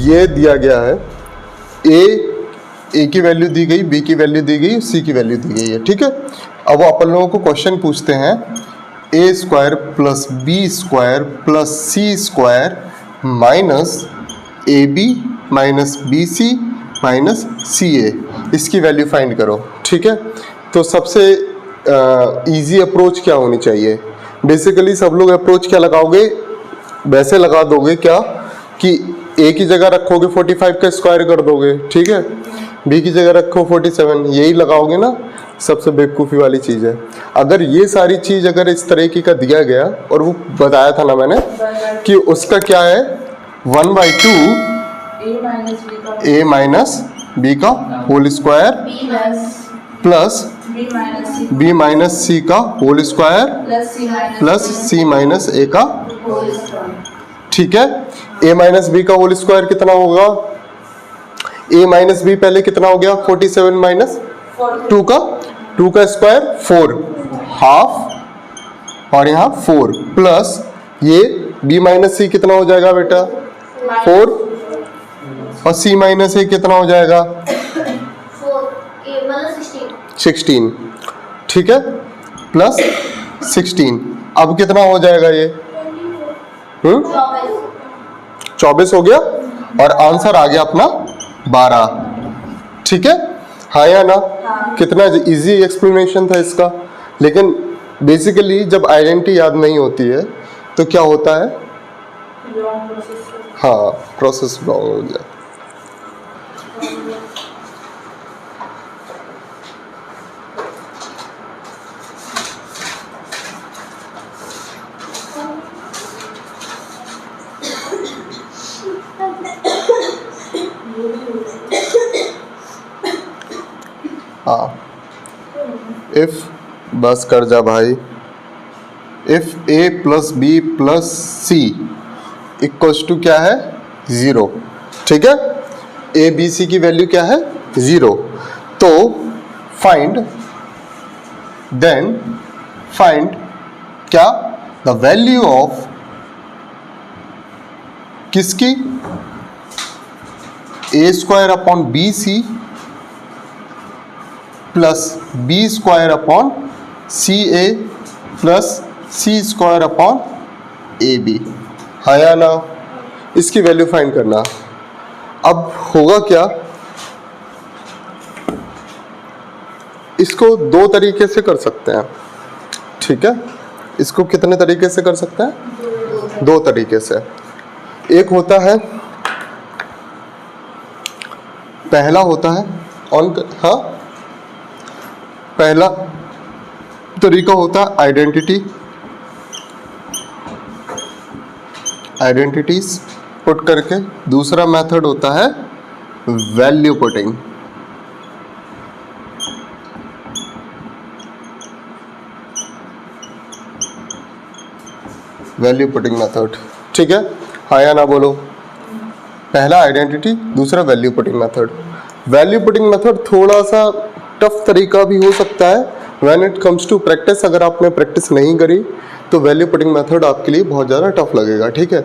ये दिया गया है, ए की वैल्यू दी गई, बी की वैल्यू दी गई, सी की वैल्यू दी गई है, ठीक है। अब अपन लोगों को क्वेश्चन पूछते हैं a square plus B square plus C square minus a b minus b c minus c a, इसकी वैल्यू फाइंड करो, ठीक है। तो सबसे इजी अप्रोच क्या होनी चाहिए? बेसिकली सब लोग अप्रोच क्या लगाओगे, वैसे लगा दोगे क्या कि ए की जगह रखोगे 45 का स्क्वायर कर दोगे, ठीक है, बी की जगह रखो 47, यही लगाओगे ना। सबसे बेवकूफ़ी वाली चीज़ है। अगर ये सारी चीज़ अगर इस तरीके का दिया गया, और वो बताया था ना मैंने कि उसका क्या है 1/2 ए माइनस बी का whole square plus b minus c का whole square plus c minus a का, ठीक है। ए माइनस बी का होल स्क्वायर कितना होगा? ए माइनस बी पहले कितना हो गया 47 माइनस 2 का स्क्वायर 4 हाफ, और यहाँ 4 प्लस ये बी माइनस सी कितना हो जाएगा बेटा 4, और सी माइनस ए कितना हो जाएगा 16, ठीक है, प्लस 16। अब कितना हो जाएगा ये 24 हो गया, और आंसर आ गया अपना 12, ठीक है, हाँ या ना? हाँ। कितना इजी एक्सप्लेनेशन था इसका। लेकिन बेसिकली जब आइडेंटिटी याद नहीं होती है तो क्या होता है, हाँ, प्रोसेस रॉन्ग हो जाए। हाँ, इफ बस कर जा भाई, if A plus B plus C equals to क्या है 0, ठीक है, ए बी सी की वैल्यू क्या है 0, तो फाइंड क्या द वैल्यू ऑफ किसकी, a square upon b c plus B square upon c a plus C square upon a b, हाँ या ना? इसकी वैल्यू फाइंड करना। अब होगा क्या, इसको दो तरीके से कर सकते हैं, ठीक है। इसको कितने तरीके से कर सकते हैं? 2 तरीके से। एक होता है, पहला होता है हाँ, पहला तरीका होता है आइडेंटिटीज पुट करके। दूसरा मेथड होता है value putting. Value putting method, ठीक है, हाँ या ना बोलो? पहला आइडेंटिटी, दूसरा value putting method. Value putting method थोड़ा सा टफ तरीका भी हो सकता है when it comes to practice. अगर आपने प्रैक्टिस नहीं करी तो वैल्यू पुटिंग मेथड आपके लिए बहुत ज़्यादा टफ लगेगा, ठीक है।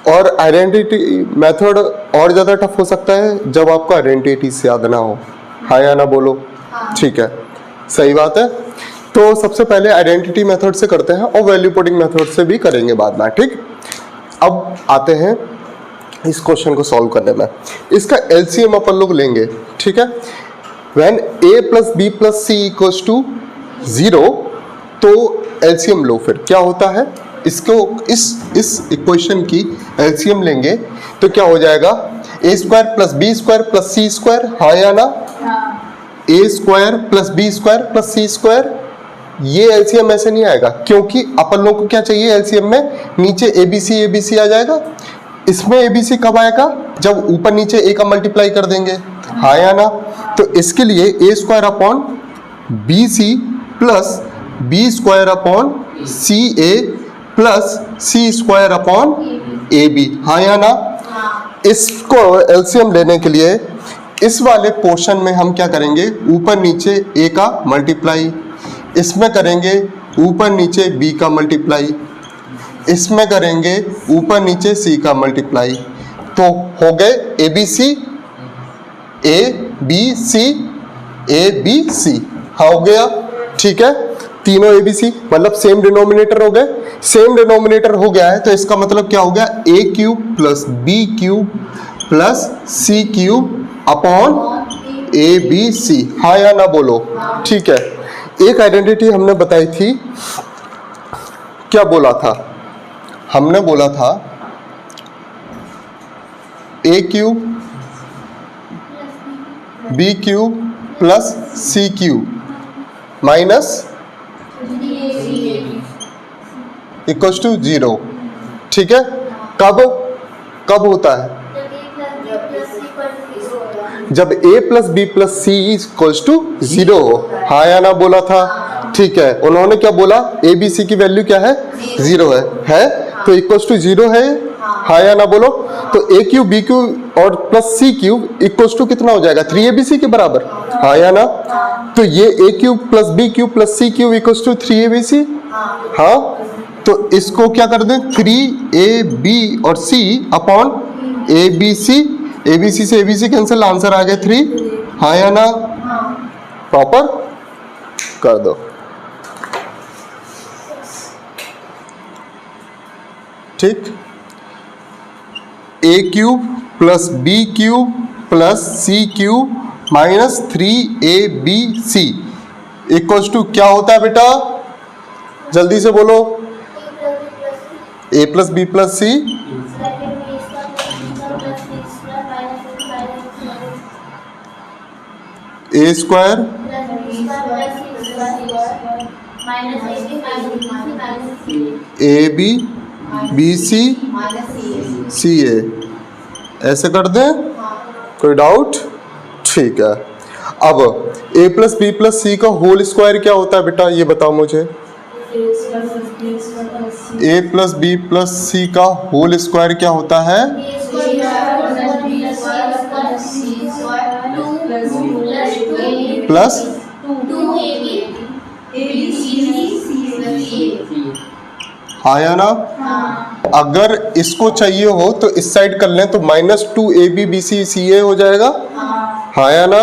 और आइडेंटिटी मेथड और ज़्यादा टफ हो सकता है जब आपको आइडेंटिटी से याद ना हो, हाँ या ना बोलो? ठीक है, सही बात है। तो सबसे पहले आइडेंटिटी मेथड से करते हैं और वैल्यू पुटिंग मेथड से भी करेंगे बाद में, ठीक। अब आते हैं इस क्वेश्चन को सॉल्व करने में। इसका एलसीएम अपन लोग लेंगे, ठीक है। When a plus B plus C equals to 0, तो एलसीएम लो। फिर क्या होता है, इसको इस इक्वेशन की एलसीएम लेंगे तो क्या हो जाएगा, a square plus B square plus C square, हाँ या ना? A square plus B square plus C square. ये एलसीएम ऐसे नहीं आएगा क्योंकि अपन लोग को क्या चाहिए एलसीएम में, नीचे एबीसी आ जाएगा। इसमें एबीसी कब आएगा, जब ऊपर नीचे ए का मल्टीप्लाई कर देंगे, हाँ या ना? तो इसके लिए a square upon b c plus B square upon c a plus C square upon a b, हाँ या ना? इसको एलसीएम लेने के लिए इस वाले पोर्शन में हम क्या करेंगे, ऊपर नीचे ए का मल्टीप्लाई, इसमें करेंगे ऊपर नीचे बी का मल्टीप्लाई, इसमें करेंगे ऊपर नीचे सी का मल्टीप्लाई। तो हो गए A B C A B C A B C, हाँ हो गया, ठीक है, तीनों ए बी सी मतलब सेम डिनोमिनेटर हो गए। सेम डिनोमिनेटर हो गया है तो इसका मतलब क्या हो गया, a cube plus B cube plus C cube upon a B C, हाँ या ना बोलो, ठीक है। एक आइडेंटिटी हमने बताई थी, क्या बोला था, हमने बोला था a cube B cube plus C cube minus equals to 0, ठीक है। कब होता है, जब a plus B plus C equals to 0 हो, हाँ या ना बोला था, ठीक है। उन्होंने क्या बोला, ए बी सी की वैल्यू क्या है, 0 है तो इक्वल्स टू 0 है, हाँ या ना बोलो। तो ए क्यूब बी क्यूब और plus C cube equals to कितना हो जाएगा, 3abc के बराबर, हाँ या ना। तो ये a cube plus B cube plus C cube equals to 3abc, हाँ। तो इसको क्या कर दें, 3ab और c अपॉन abc, abc से abc कैंसिल, आंसर आ गया 3, हाँ या ना, प्रॉपर कर दो। ठीक, a cube plus B cube plus C cube minus 3abc equals to क्या होता है बेटा, जल्दी से बोलो, a plus B plus c a square a b b c c a, ऐसे कर दें, कोई डाउट, ठीक है। अब a plus B plus c का होल स्क्वायर क्या होता है बेटा, ये बताओ मुझे, a plus B plus c का होल स्क्वायर क्या होता है, प्लस हाँ या ना। अगर इसको चाहिए हो तो इस साइड कर लें तो -2ab/bc/ca हो जाएगा, हाँ या ना।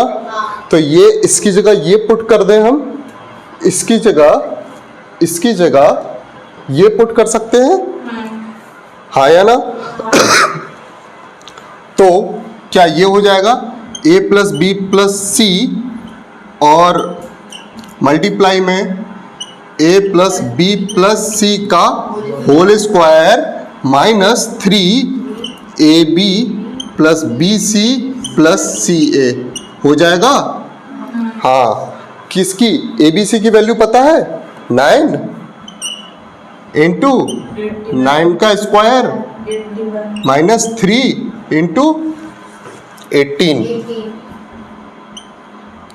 तो ये इसकी जगह ये पुट कर दें हम, इसकी जगह ये पुट कर सकते हैं, हाँ या ना। तो क्या ये हो जाएगा a plus B plus c और मल्टीप्लाई में a plus B plus c का whole square minus 3ab plus b c plus c a हो जाएगा, हाँ। किसकी, abc की वैल्यू पता है, 9 इंटू 9 का स्क्वायर माइनस 3 इंटू 18,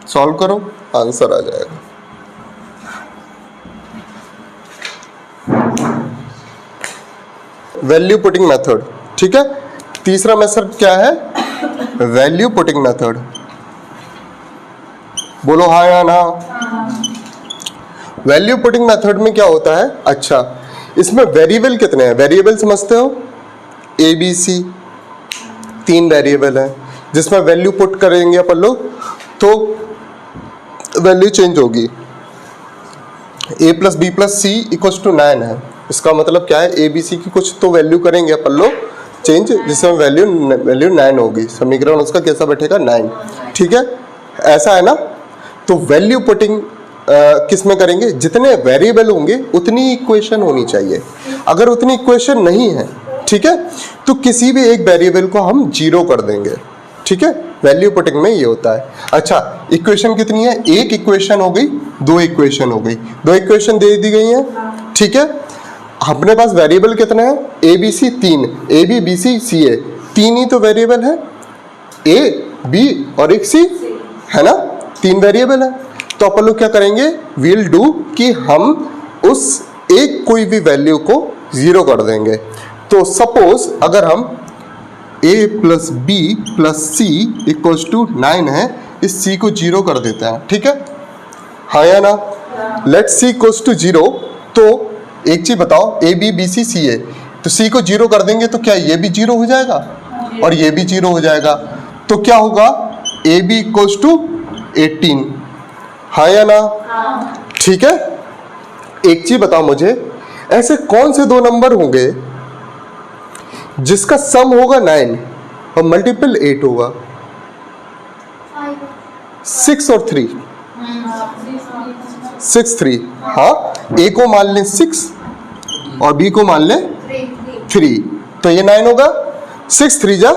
सॉल्व करो, आंसर आ जाएगा। वैल्यू पुटिंग मेथड, ठीक है। तीसरा मेथड क्या है, वैल्यू पुटिंग मेथड, बोलो हाँ या ना। वैल्यू पुटिंग मेथड में क्या होता है, अच्छा इसमें वेरिएबल कितने हैं, वेरिएबल समझते हो, ए बी सी 3 वेरिएबल हैं जिसमें वैल्यू पुट करेंगे अपन लोग तो वैल्यू चेंज होगी। a plus B plus C equals to 9 है, इसका मतलब क्या है, ए बी सी की कुछ तो वैल्यू करेंगे अपन लोग चेंज, जिसमें वैल्यू 9 होगी, समीकरण उसका कैसा बैठेगा, 9, ठीक है, ऐसा है ना। तो वैल्यू पुटिंग किस में करेंगे, जितने वेरिएबल होंगे उतनी इक्वेशन होनी चाहिए, अगर उतनी इक्वेशन नहीं है, ठीक है, तो किसी भी एक वेरिएबल को हम 0 कर देंगे, ठीक है। वैल्यू पुटिंग में ये होता है। अच्छा इक्वेशन कितनी है, एक इक्वेशन हो गई, 2 इक्वेशन हो गई, 2 इक्वेशन दे दी गई हैं, ठीक है। अपने पास वेरिएबल कितने हैं, a B c 3, a b b c c a, 3 ही तो वेरिएबल है, ए बी और एक सी है ना, 3 वेरिएबल है। तो अपन लोग क्या करेंगे, विल डू कि हम उस एक कोई भी वैल्यू को 0 कर देंगे। तो सपोज अगर हम a plus B plus C equals to 9 है, इस c को 0 कर देते हैं, ठीक है, हाँ या ना। लेट c इक्वल्स टू 0, तो एक चीज बताओ, a b b c c a, तो c को 0 कर देंगे तो क्या ये भी 0 हो जाएगा, और ये भी 0 हो जाएगा। तो क्या होगा, ए बी इक्वल्स टू 18, हाँ या ना? ठीक है। एक चीज बताओ मुझे, ऐसे कौन से दो नंबर होंगे जिसका सम होगा 9 और मल्टीपल 8 होगा? 6 और 3, 6 3, हाँ। ए को मान लें 6 और बी को मान लें 3, तो ये 9 होगा। 6 3 जा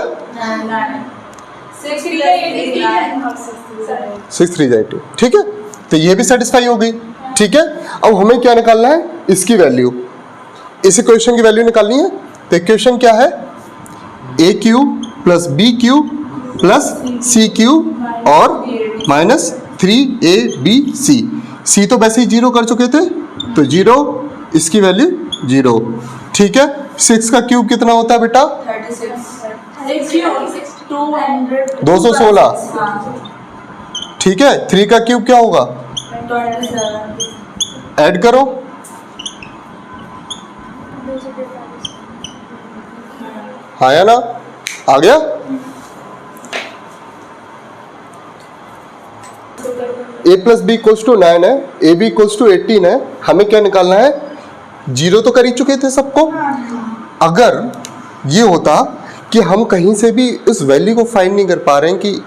6 3 जा 8, ठीक है। तो ये भी सेटिस्फाई हो गई, ठीक है। अब हमें क्या निकालना है, इसकी वैल्यू, इस इक्वेशन की वैल्यू निकालनी है। तो इक्वेशन क्या है, a cube plus B cube plus C cube और माइनस 3ab सी तो वैसे ही 0 कर चुके थे, तो 0, इसकी वैल्यू 0, ठीक है। 6 का क्यूब कितना होता है बेटा? 216, ठीक है। 3 का क्यूब क्या होगा? ऐड करो, हाँ या ना? आ गया? a plus B equals to 9 है, ए बी इक्वल्स टू 18 है। हमें क्या निकालना है, 0 तो कर ही चुके थे सबको। अगर ये होता कि हम कहीं से भी उस वैल्यू को फाइंड नहीं कर पा रहे हैं, कि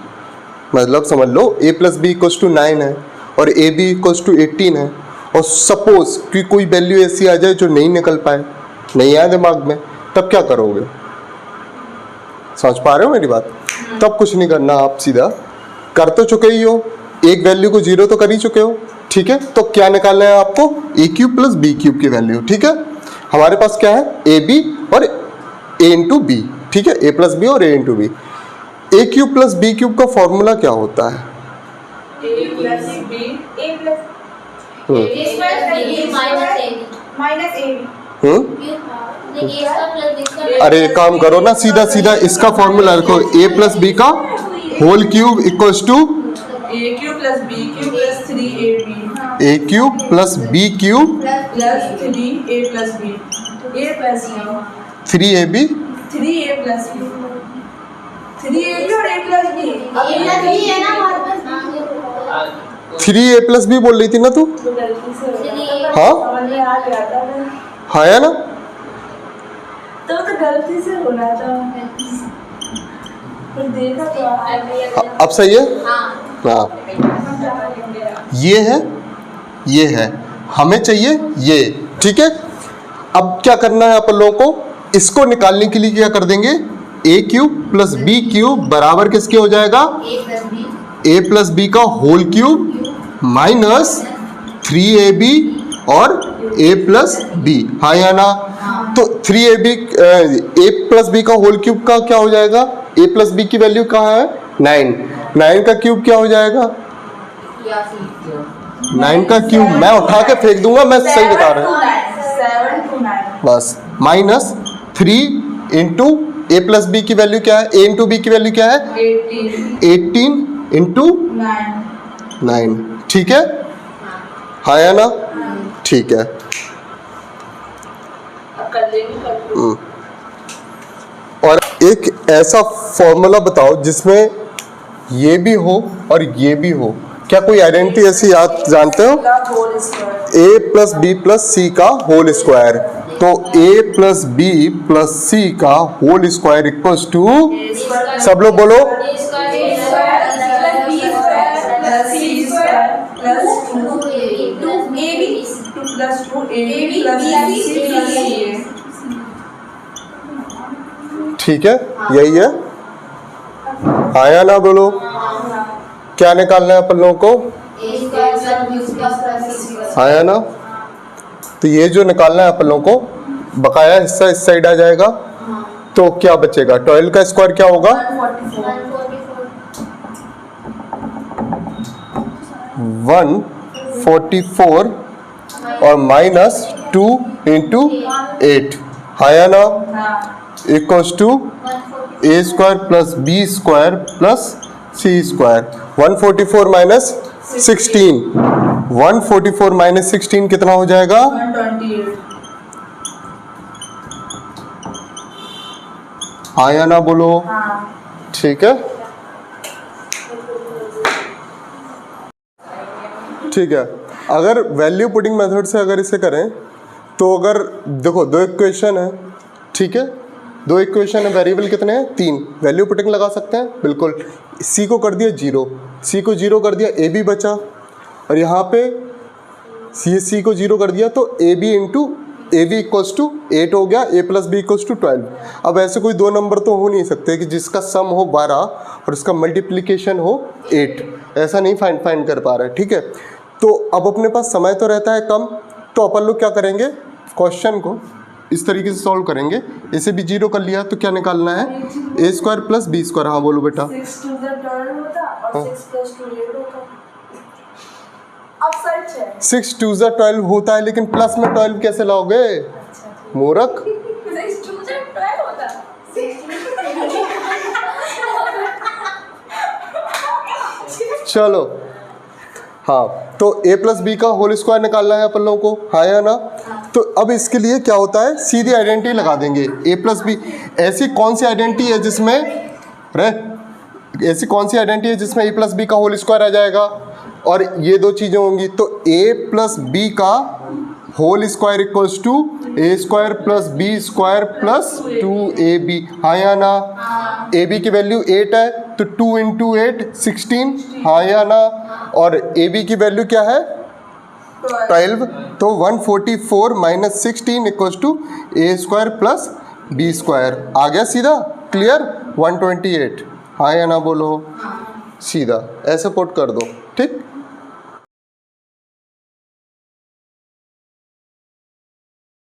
मतलब समझ लो a plus B equals to 9 है और ए बी इक्वल्स टू 18 है, और सपोज कि कोई वैल्यू ऐसी आ जाए जो नहीं निकल पाए, नहीं आया दिमाग में, तब क्या करोगे? समझ पा रहे हो मेरी बात? तब कुछ नहीं करना, आप सीधा कर तो चुके ही हो, एक वैल्यू को 0 तो कर ही चुके हो, ठीक है। तो क्या निकालना है आपको, ए क्यूब प्लस बी क्यूब की वैल्यू, ठीक है। हमारे पास क्या है, ए बी और ए इंटू बी, ठीक है, ए प्लस बी और ए इंटू बी। ए क्यूब प्लस बी क्यूब का फॉर्मूला क्या होता है? अरे एक काम करो ना, सीधा सीधा इसका फॉर्मूला रखो, ए प्लस बी का whole cube equals to A cube plus B cube plus 3ab, A cube plus B cube plus 3a plus b, a plus b, 3ab 3a plus b, 3ab और a plus b। अब ये 3 है ना हमारे पास, 3a plus B बोल रही थी ना तू? तो गलती से हो गया, हाँ समझ में आ गया था, हाँ या ना? तो गलती से होना था, फिर देखा तो अब सही है? हाँ, ये है, हमें चाहिए ये, ठीक है। अब क्या करना है अपन लोगों को, इसको निकालने के लिए क्या कर देंगे, ए क्यूब प्लस बी क्यूब बराबर किसके हो जाएगा, ए प्लस बी का होल क्यूब माइनस 3ab और a प्लस बी, हाँ या ना? तो 3ab a प्लस बी का होल क्यूब का क्या हो जाएगा, a प्लस बी की वैल्यू कहाँ है, 9, 9 का क्यूब क्या हो जाएगा, 9 का क्यूब मैं उठा के फेंक दूंगा, मैं सही बता रहा हूँ, 7 to 9 बस, माइनस 3 इंटू ए प्लस बी की वैल्यू क्या है, ए इंटू बी की वैल्यू क्या है, 18 इंटू 9, ठीक है, हाँ या ना? ठीक है। और एक ऐसा फॉर्मूला बताओ जिसमें ये भी हो और ये भी हो, क्या कोई आइडेंटिटी ऐसी याद जानते हो? ए प्लस बी प्लस सी का होल स्क्वायर, तो ए प्लस बी प्लस सी का होल स्क्वायर इक्वल्स टू, सब लोग बोलो, ठीक है, यही है, आया ना? बोलो, क्या निकालना है अपन लोगों को, आया ना? तो ये जो निकालना है अपन लोगों को, बकाया हिस्सा इस साइड आ जाएगा, तो क्या बचेगा, 12 का स्क्वायर क्या होगा, 144 और माइनस 2 इंटू 8, आया ना? Equals to A square plus B square plus C square. 144 minus 16, 144 minus 16 कितना हो जाएगा, 128। हाँ या ना बोलो। हाँ। ठीक है, ठीक है। अगर वैल्यू पुटिंग मेथड से अगर इसे करें तो अगर देखो दो इक्वेशन है, ठीक है, दो इक्वेशन है, वेरिएबल कितने हैं 3, वैल्यू पुटिंग लगा सकते हैं बिल्कुल। सी को कर दिया 0, सी को 0 कर दिया, ए बी बचा, और यहाँ पे सी को 0 कर दिया तो A B into A B equals to 8 हो गया, A plus B equals to 12। अब ऐसे कोई दो नंबर तो हो नहीं सकते कि जिसका सम हो 12 और उसका मल्टीप्लिकेशन हो 8, ऐसा नहीं फाइंड कर पा रहे, ठीक है। तो अब अपने पास समय तो रहता है कम, तो अपन लोग क्या करेंगे, क्वेश्चन को इस तरीके से सॉल्व करेंगे। इसे भी 0 कर लिया तो क्या निकालना है, ए स्क्वायर प्लस बी स्क्वायर। हाँ बोलो बेटा। 6 to the 12 होता और 6 plus 2 8 होता। अब सच है। 6 to the 12 होता है, लेकिन प्लस में 12 कैसे लाओगे अच्छा, मूर्ख। 6 to the 12 होता। चलो हाँ, तो a प्लस बी का होल स्क्वायर निकालना है अपन लोगों को, हाँ या ना। तो अब इसके लिए क्या होता है, सीधी आइडेंटिटी लगा देंगे, a प्लस बी। ऐसी कौन सी आइडेंटिटी है जिसमें ऐसी कौन सी आइडेंटिटी है जिसमें a प्लस बी का होल स्क्वायर आ जाएगा और ये दो चीज़ें होंगी, तो a प्लस बी का whole square equals to A square plus B square plus 2ab, हाँ या ना। ए बी की वैल्यू 8 है तो 2 इंटू 8 16, हाँ या ना। और ए बी की वैल्यू क्या है 12, तो 144 minus 16 equals to A square plus B square. आ गया सीधा, क्लियर, 128, हाँ या ना बोलो, सीधा ऐसे पुट कर दो, ठीक।